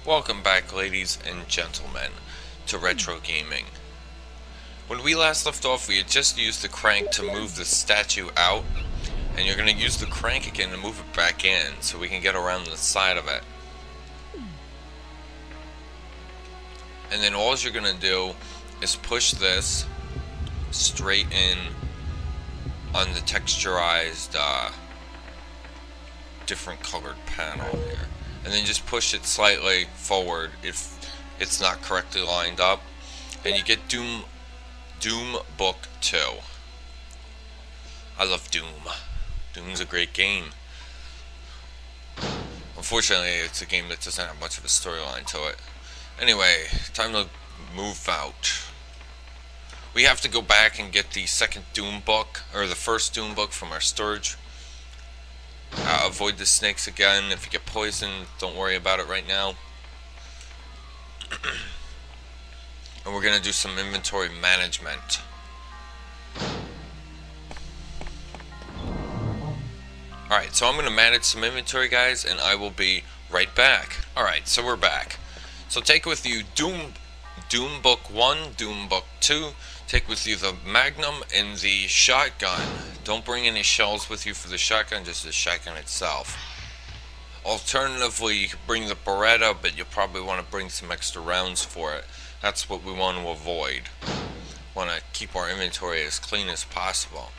Welcome back, ladies and gentlemen, to Retro Gaming. When we last left off, we had just used the crank to move the statue out, and you're going to use the crank again to move it back in, so we can get around the side of it. And then all you're going to do is push this straight in on the texturized, different colored panel here. And then just push it slightly forward if it's not correctly lined up, and you get Doom Book 2. I love Doom. Doom's a great game. Unfortunately, it's a game that doesn't have much of a storyline to it. Anyway, time to move out. We have to go back and get the second Doom book, or the first Doom book from our storage. Avoid the snakes again. If you get poisoned, don't worry about it right now. And we're going to do some inventory management. Alright, so I'm going to manage some inventory, guys, and I will be right back. Alright, so we're back. So take with you Doom Book 1, Doom Book 2. Take with you the Magnum and the shotgun. Don't bring any shells with you for the shotgun, just the shotgun itself. Alternatively, you could bring the Beretta, but you'll probably want to bring some extra rounds for it. That's what we want to avoid. Want to keep our inventory as clean as possible.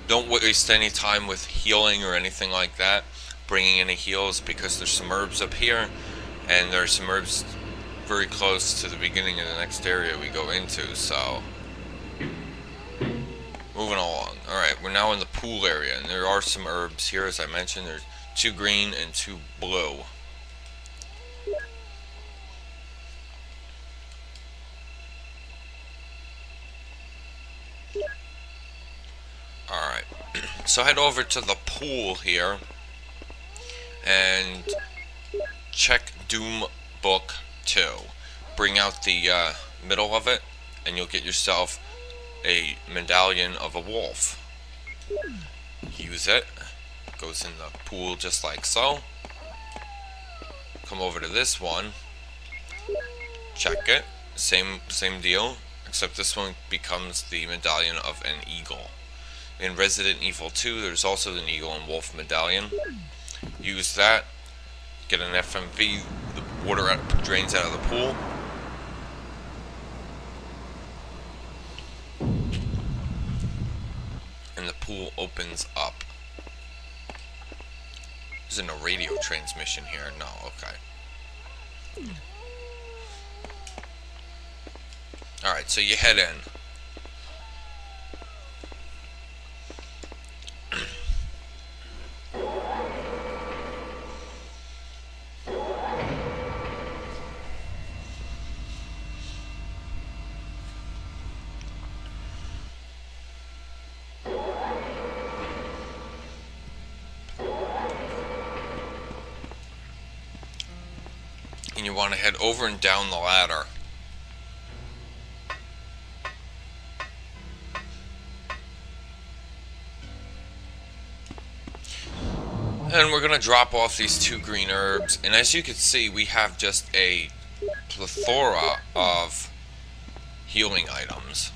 Don't waste any time with healing or anything like that. Bringing any heals, because there's some herbs up here, and there's some herbs very close to the beginning of the next area we go into, so moving along. Alright, we're now in the pool area, and there are some herbs here, as I mentioned. There's 2 green and 2 blue. Alright, so head over to the pool here and check Doom Book 2. Bring out the middle of it, and you'll get yourself a medallion of a wolf. Use it. Goes in the pool just like so. Come over to this one. Check it. Same deal, except this one becomes the medallion of an eagle. In Resident Evil 2, there's also an eagle and wolf medallion. Use that. Get an FMV. The water drains out of the pool. And the pool opens up. Isn't a radio transmission here? No, okay. Alright, so you head in. And you want to head over and down the ladder. And we're going to drop off these 2 green herbs. And as you can see, we have just a plethora of healing items.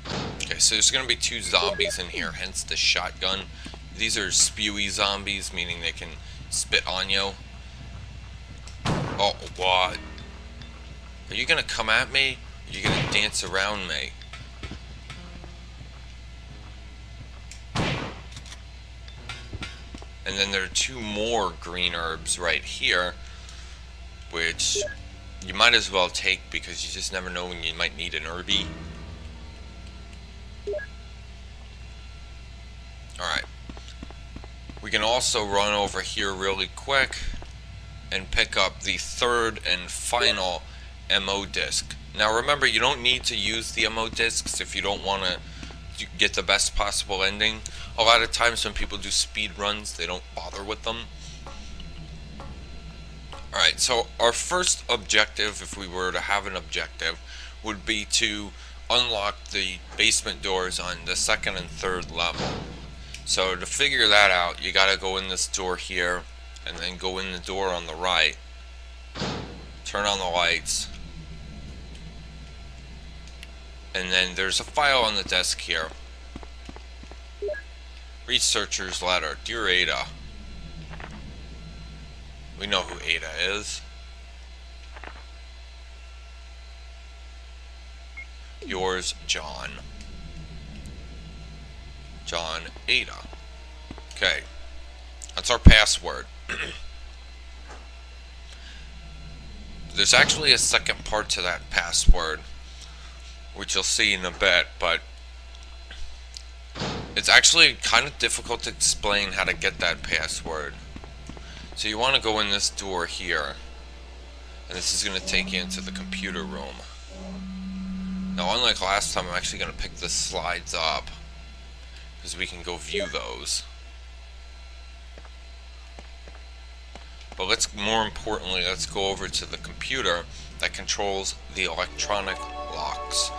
Okay, so there's going to be 2 zombies in here, hence the shotgun. These are spewy zombies, meaning they can spit on you. Oh, what? Are you gonna come at me? Or are you gonna dance around me? And then there are 2 more green herbs right here, which you might as well take, because you just never know when you might need an herbie. Alright. We can also run over here really quick and pick up the 3rd and final MO disc. Now remember, you don't need to use the MO discs if you don't want to get the best possible ending. A lot of times when people do speed runs, they don't bother with them. Alright, so our first objective, if we were to have an objective, would be to unlock the basement doors on the 2nd and 3rd level. So to figure that out, you gotta go in this door here, and then go in the door on the right, turn on the lights, and then there's a file on the desk here. Researcher's letter. Dear Ada. We know who Ada is. Yours, John. John, Ada. Okay. That's our password. There's actually a second part to that password, which you'll see in a bit, but it's actually kind of difficult to explain how to get that password. So you want to go in this door here, and this is going to take you into the computer room. Now, unlike last time, I'm actually going to pick the slides up, because we can go view those. But more importantly, let's go over to the computer that controls the electronic locks.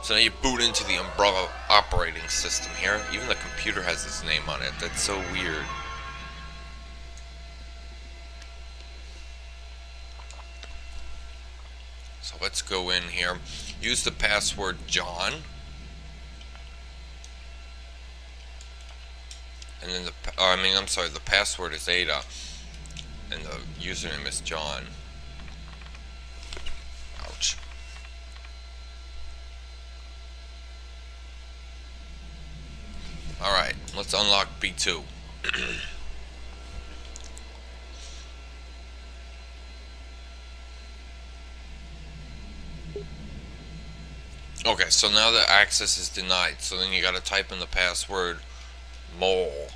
So now you boot into the Umbrella operating system here. Even the computer has his name on it. That's so weird. So let's go in here. Use the password John. And then the password is Ada. And the username is John. Ouch. Alright, let's unlock B2. Okay, so now the access is denied, so then you gotta type in the password mole.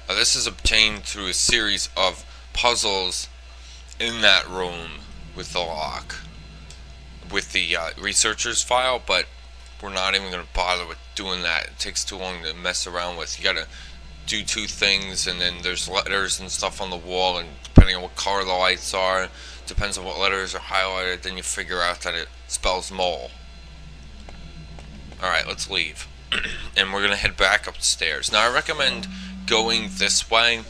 This is obtained through a series of puzzles in that room with the lock, with the researcher's file, but we're not even going to bother with doing that. It takes too long to mess around with. You got to do two things, and then there's letters and stuff on the wall, and depending on what color the lights are, depends on what letters are highlighted, then you figure out that it spells mole. Alright, let's leave. And we're going to head back upstairs. Now, I recommend going this way,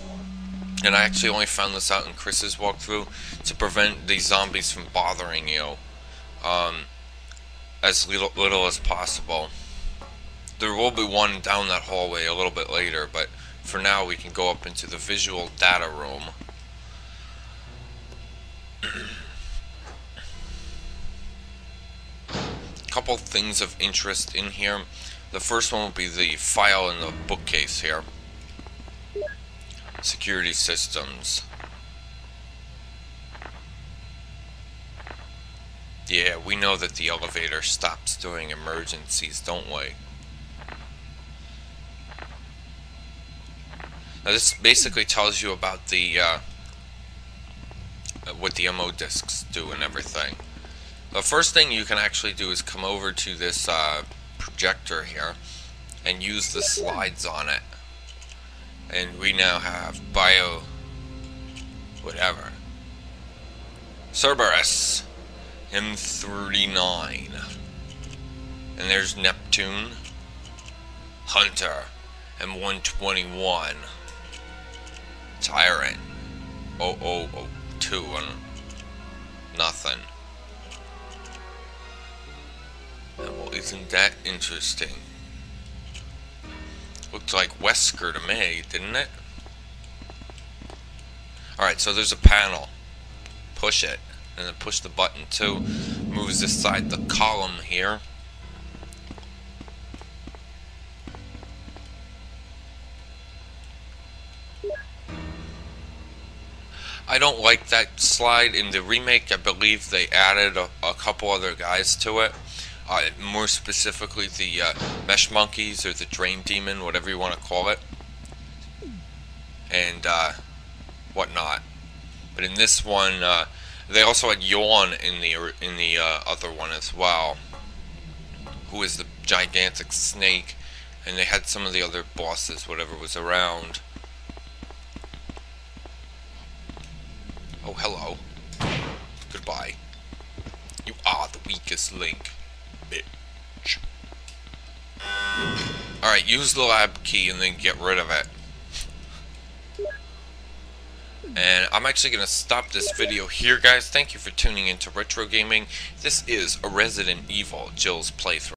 and I actually only found this out in Chris's walkthrough, to prevent these zombies from bothering you as little as possible. There will be one down that hallway a little bit later, but for now we can go up into the visual data room. Couple things of interest in here. The first one will be the file in the bookcase here. Security systems. Yeah, we know that the elevator stops during emergencies, don't we? Now this basically tells you about the what the MO discs do and everything. The first thing you can actually do is come over to this projector here and use the slides on it. And we now have bio whatever. Cerberus M39. And there's Neptune. Hunter M121. Tyrant 0002 and nothing. Well, isn't that interesting? Looked like Wesker to me, didn't it? Alright, so there's a panel. Push it. And then push the button too. Moves aside the column here. I don't like that slide. In the remake, I believe they added a couple other guys to it. More specifically, the Mesh Monkeys or the Drain Demon, whatever you want to call it, and whatnot. But in this one, they also had Yawn in the other one as well, who is the gigantic snake, and they had some of the other bosses, whatever was around. Oh, hello. Goodbye. You are the weakest link, bitch. Alright, use the lab key and then get rid of it. And I'm actually going to stop this video here, guys. Thank you for tuning into Retro Gaming. This is a Resident Evil Jill's playthrough.